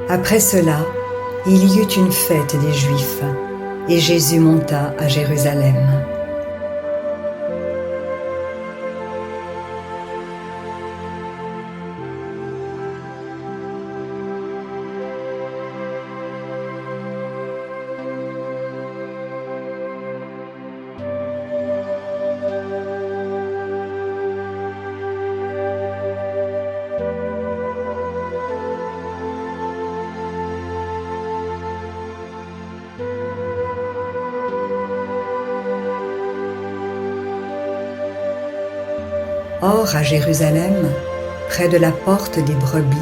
Après cela, il y eut une fête des Juifs, et Jésus monta à Jérusalem. Or, à Jérusalem, près de la porte des brebis,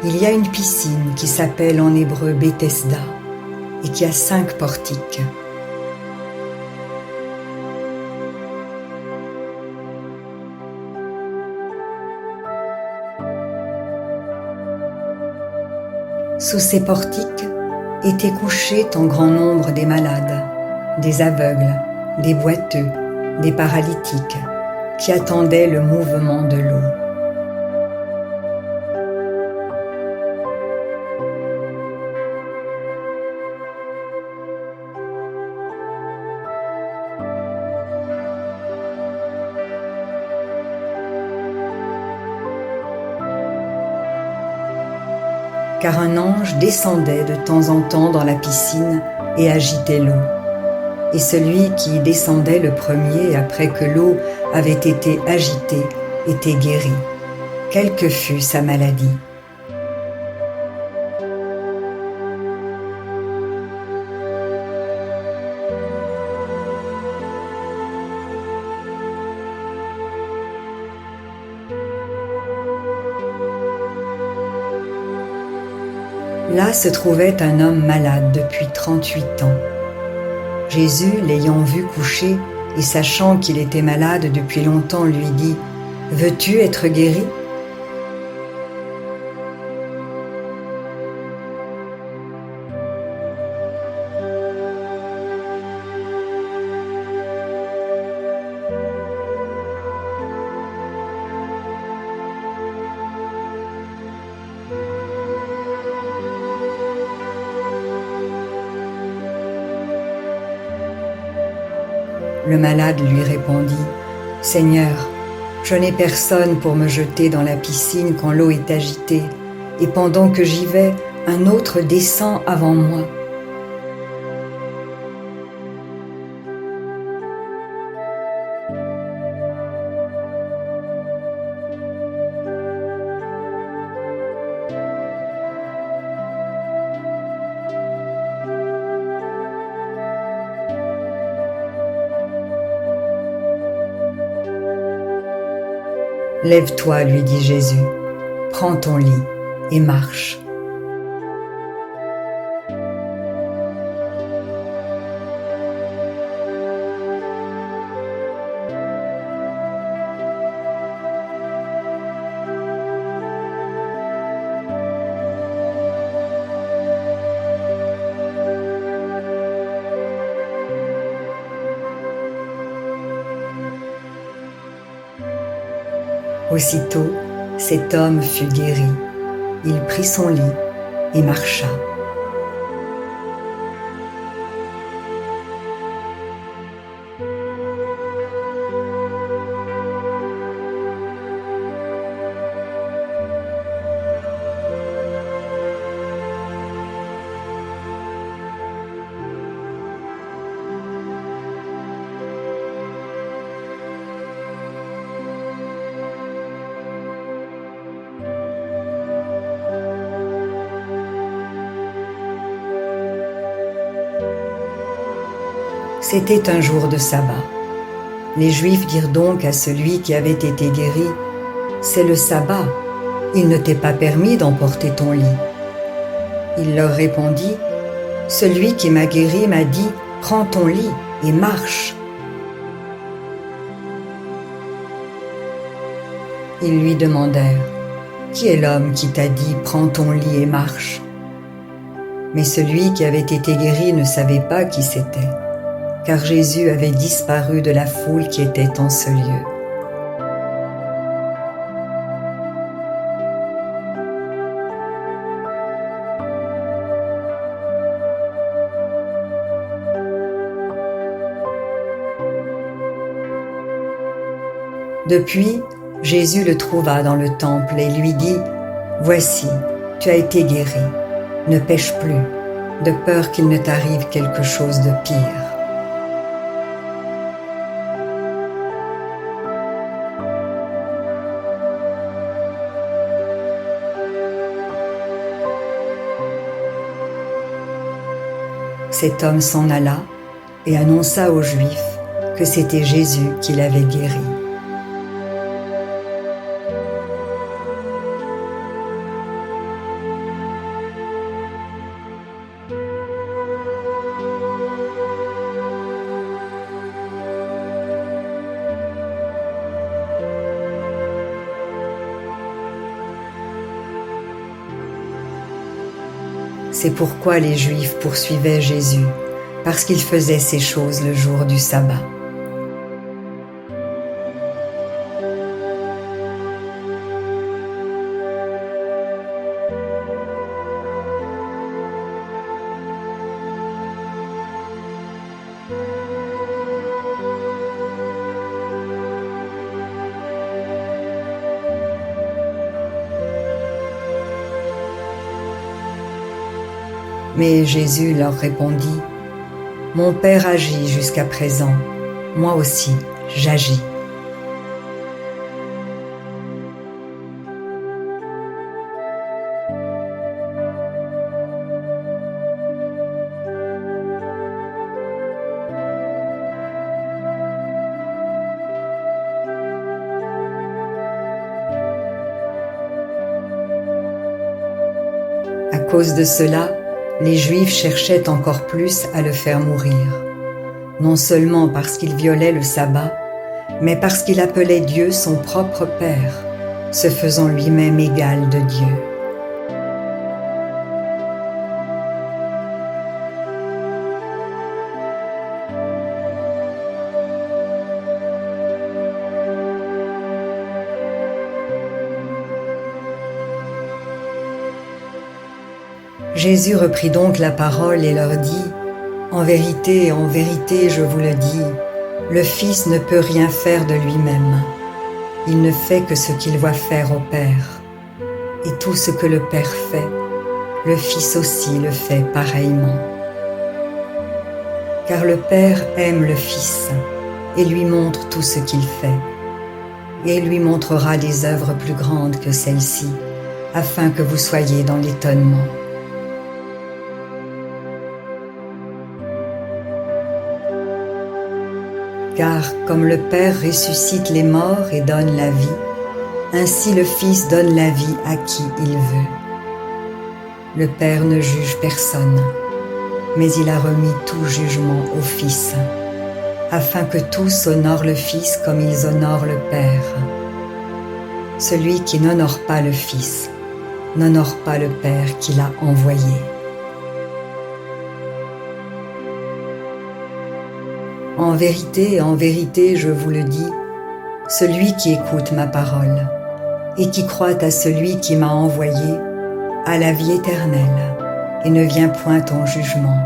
il y a une piscine qui s'appelle en hébreu Bethesda et qui a 5 portiques. Sous ces portiques étaient couchés en grand nombre des malades, des aveugles, des boiteux, des paralytiques, qui attendaient le mouvement de l'eau. Car un ange descendait de temps en temps dans la piscine et agitait l'eau. Et celui qui y descendait le premier après que l'eau avait été agitée était guéri, quelle que fût sa maladie. Là se trouvait un homme malade depuis 38 ans. Jésus, l'ayant vu couché et sachant qu'il était malade depuis longtemps, lui dit : « Veux-tu être guéri ? » Le malade lui répondit : « Seigneur, je n'ai personne pour me jeter dans la piscine quand l'eau est agitée, et pendant que j'y vais, un autre descend avant moi. » « Lève-toi, lui dit Jésus, prends ton lit et marche. » Aussitôt, cet homme fut guéri. Il prit son lit et marcha. C'était un jour de sabbat. Les Juifs dirent donc à celui qui avait été guéri : « C'est le sabbat, il ne t'est pas permis d'emporter ton lit. » Il leur répondit : « Celui qui m'a guéri m'a dit : prends ton lit et marche. » Ils lui demandèrent : « Qui est l'homme qui t'a dit : prends ton lit et marche ?» Mais celui qui avait été guéri ne savait pas qui c'était, car Jésus avait disparu de la foule qui était en ce lieu. Depuis, Jésus le trouva dans le temple et lui dit, « Voici, tu as été guéri, ne pêche plus, de peur qu'il ne t'arrive quelque chose de pire. » Cet homme s'en alla et annonça aux Juifs que c'était Jésus qui l'avait guéri. C'est pourquoi les Juifs poursuivaient Jésus, parce qu'il faisait ces choses le jour du sabbat. Mais Jésus leur répondit, « Mon Père agit jusqu'à présent, moi aussi j'agis. » À cause de cela, les Juifs cherchaient encore plus à le faire mourir, non seulement parce qu'il violait le sabbat, mais parce qu'il appelait Dieu son propre Père, se faisant lui-même égal de Dieu. Jésus reprit donc la parole et leur dit, « En vérité, je vous le dis, le Fils ne peut rien faire de lui-même. Il ne fait que ce qu'il voit faire au Père. Et tout ce que le Père fait, le Fils aussi le fait pareillement. Car le Père aime le Fils et lui montre tout ce qu'il fait. Et il lui montrera des œuvres plus grandes que celles-ci, afin que vous soyez dans l'étonnement. Car comme le Père ressuscite les morts et donne la vie, ainsi le Fils donne la vie à qui il veut. Le Père ne juge personne, mais il a remis tout jugement au Fils, afin que tous honorent le Fils comme ils honorent le Père. Celui qui n'honore pas le Fils, n'honore pas le Père qui l'a envoyé. En vérité, je vous le dis, celui qui écoute ma parole et qui croit à celui qui m'a envoyé a la vie éternelle et ne vient point en jugement,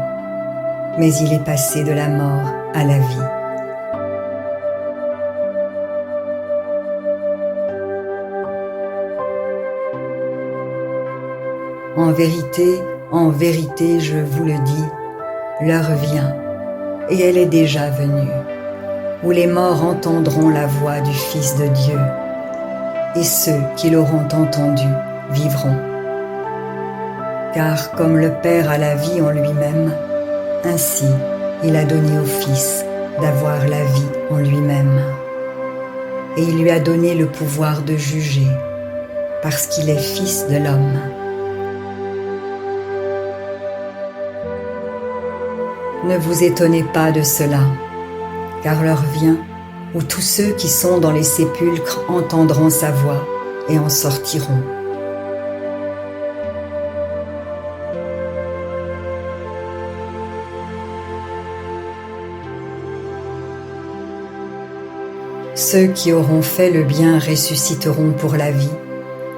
mais il est passé de la mort à la vie. En vérité, je vous le dis, l'heure vient, et elle est déjà venue, où les morts entendront la voix du Fils de Dieu, et ceux qui l'auront entendu vivront. Car comme le Père a la vie en lui-même, ainsi il a donné au Fils d'avoir la vie en lui-même. Et il lui a donné le pouvoir de juger, parce qu'il est Fils de l'homme. Ne vous étonnez pas de cela, car l'heure vient où tous ceux qui sont dans les sépulcres entendront sa voix et en sortiront. Ceux qui auront fait le bien ressusciteront pour la vie,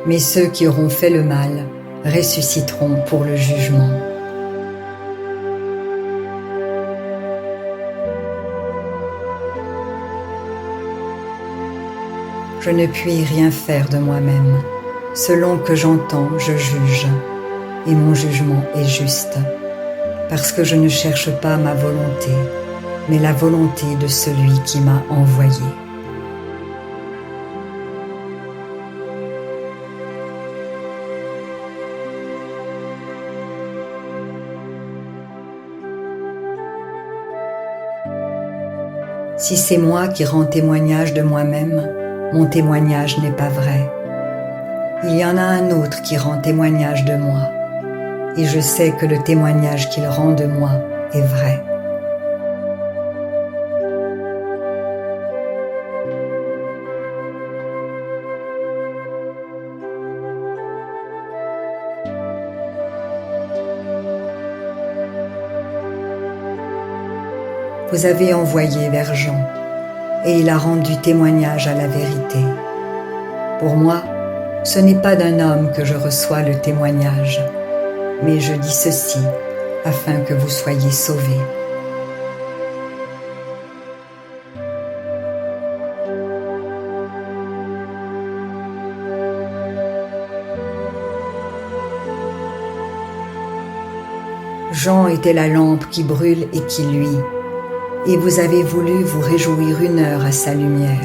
mais ceux qui auront fait le mal ressusciteront pour le jugement. Je ne puis rien faire de moi-même. Selon que j'entends, je juge, et mon jugement est juste, parce que je ne cherche pas ma volonté, mais la volonté de celui qui m'a envoyé. Si c'est moi qui rends témoignage de moi-même, mon témoignage n'est pas vrai. Il y en a un autre qui rend témoignage de moi, et je sais que le témoignage qu'il rend de moi est vrai. Vous avez envoyé vers Jean, et il a rendu témoignage à la vérité. Pour moi, ce n'est pas d'un homme que je reçois le témoignage, mais je dis ceci afin que vous soyez sauvés. Jean était la lampe qui brûle et qui luit, et vous avez voulu vous réjouir 1 heure à sa lumière.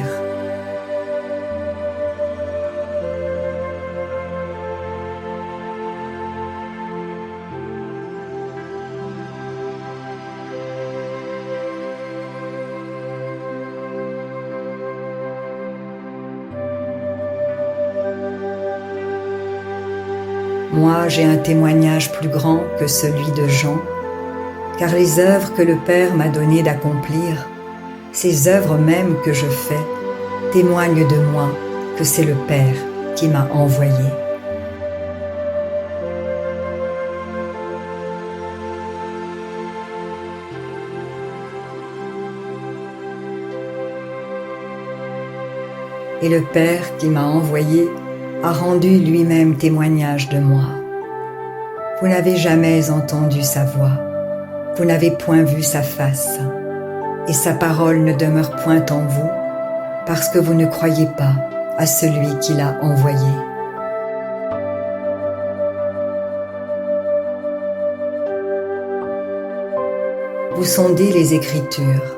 Moi, j'ai un témoignage plus grand que celui de Jean, car les œuvres que le Père m'a donné d'accomplir, ces œuvres mêmes que je fais, témoignent de moi que c'est le Père qui m'a envoyé. Et le Père qui m'a envoyé a rendu lui-même témoignage de moi. Vous n'avez jamais entendu sa voix, vous n'avez point vu sa face, et sa parole ne demeure point en vous, parce que vous ne croyez pas à celui qui l'a envoyé. Vous sondez les Écritures,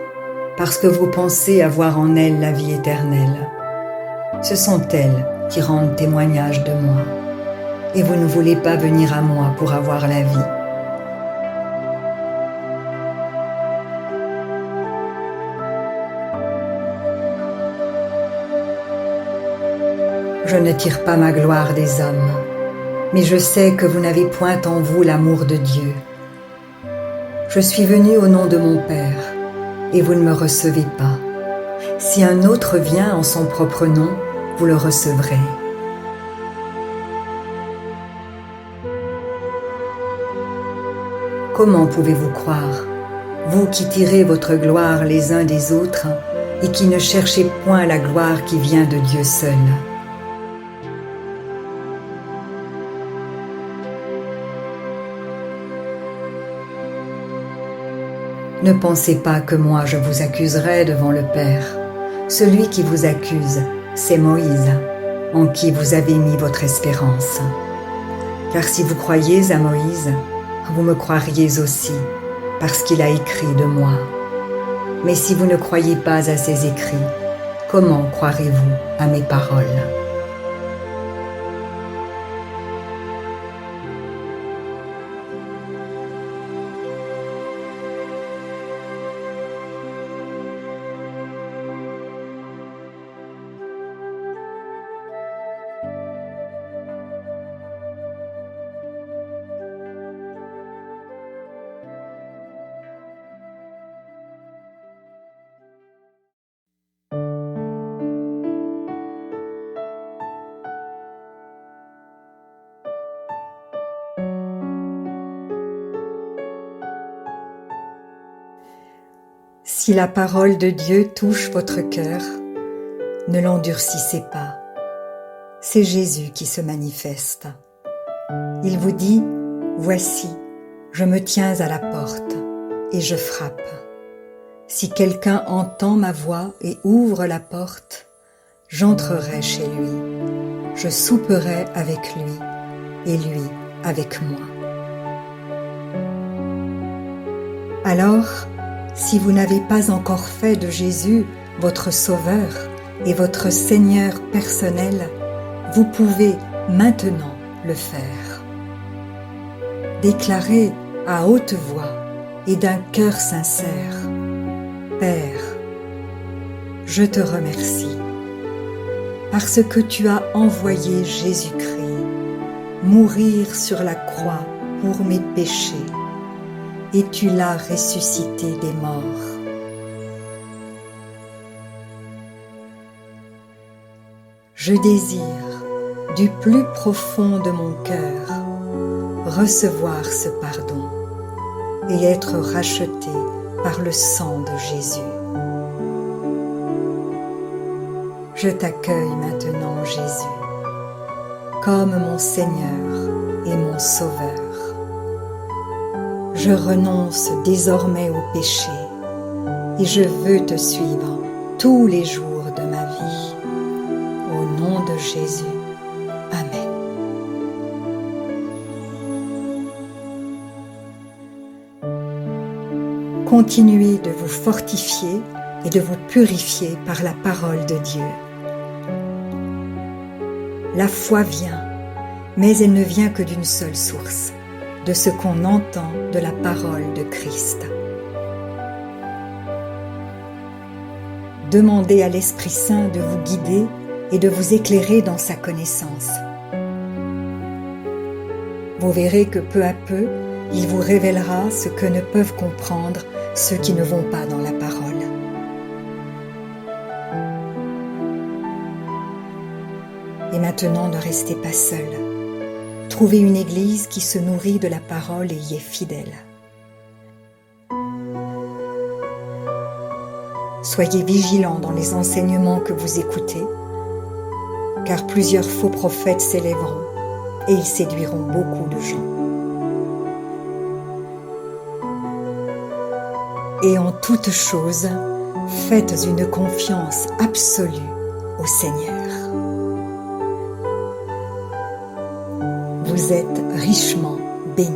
parce que vous pensez avoir en elles la vie éternelle. Ce sont elles qui rendent témoignage de moi, et vous ne voulez pas venir à moi pour avoir la vie. Je ne tire pas ma gloire des hommes, mais je sais que vous n'avez point en vous l'amour de Dieu. Je suis venu au nom de mon Père, et vous ne me recevez pas. Si un autre vient en son propre nom, vous le recevrez. Comment pouvez-vous croire, vous qui tirez votre gloire les uns des autres et qui ne cherchez point la gloire qui vient de Dieu seul? Ne pensez pas que moi je vous accuserai devant le Père. Celui qui vous accuse, c'est Moïse, en qui vous avez mis votre espérance. Car si vous croyez à Moïse, vous me croiriez aussi, parce qu'il a écrit de moi. Mais si vous ne croyez pas à ses écrits, comment croirez-vous à mes paroles ? Si la parole de Dieu touche votre cœur, ne l'endurcissez pas. C'est Jésus qui se manifeste. Il vous dit, « Voici, je me tiens à la porte et je frappe. Si quelqu'un entend ma voix et ouvre la porte, j'entrerai chez lui, je souperai avec lui et lui avec moi. Alors, si vous n'avez pas encore fait de Jésus votre Sauveur et votre Seigneur personnel, vous pouvez maintenant le faire. Déclarez à haute voix et d'un cœur sincère: Père, je te remercie parce que tu as envoyé Jésus-Christ mourir sur la croix pour mes péchés et tu l'as ressuscité des morts. Je désire du plus profond de mon cœur recevoir ce pardon et être racheté par le sang de Jésus. Je t'accueille maintenant, Jésus, comme mon Seigneur et mon Sauveur. Je renonce désormais au péché et je veux te suivre tous les jours de ma vie. Au nom de Jésus, Amen. Continuez de vous fortifier et de vous purifier par la parole de Dieu. La foi vient, mais elle ne vient que d'une seule source, de ce qu'on entend de la parole de Christ. Demandez à l'Esprit Saint de vous guider et de vous éclairer dans sa connaissance. Vous verrez que peu à peu, il vous révélera ce que ne peuvent comprendre ceux qui ne vont pas dans la parole. Et maintenant, ne restez pas seul. Trouvez une église qui se nourrit de la parole et y est fidèle. Soyez vigilants dans les enseignements que vous écoutez, car plusieurs faux prophètes s'élèveront et ils séduiront beaucoup de gens. Et en toutes choses, faites une confiance absolue au Seigneur. Vous êtes richement bénis.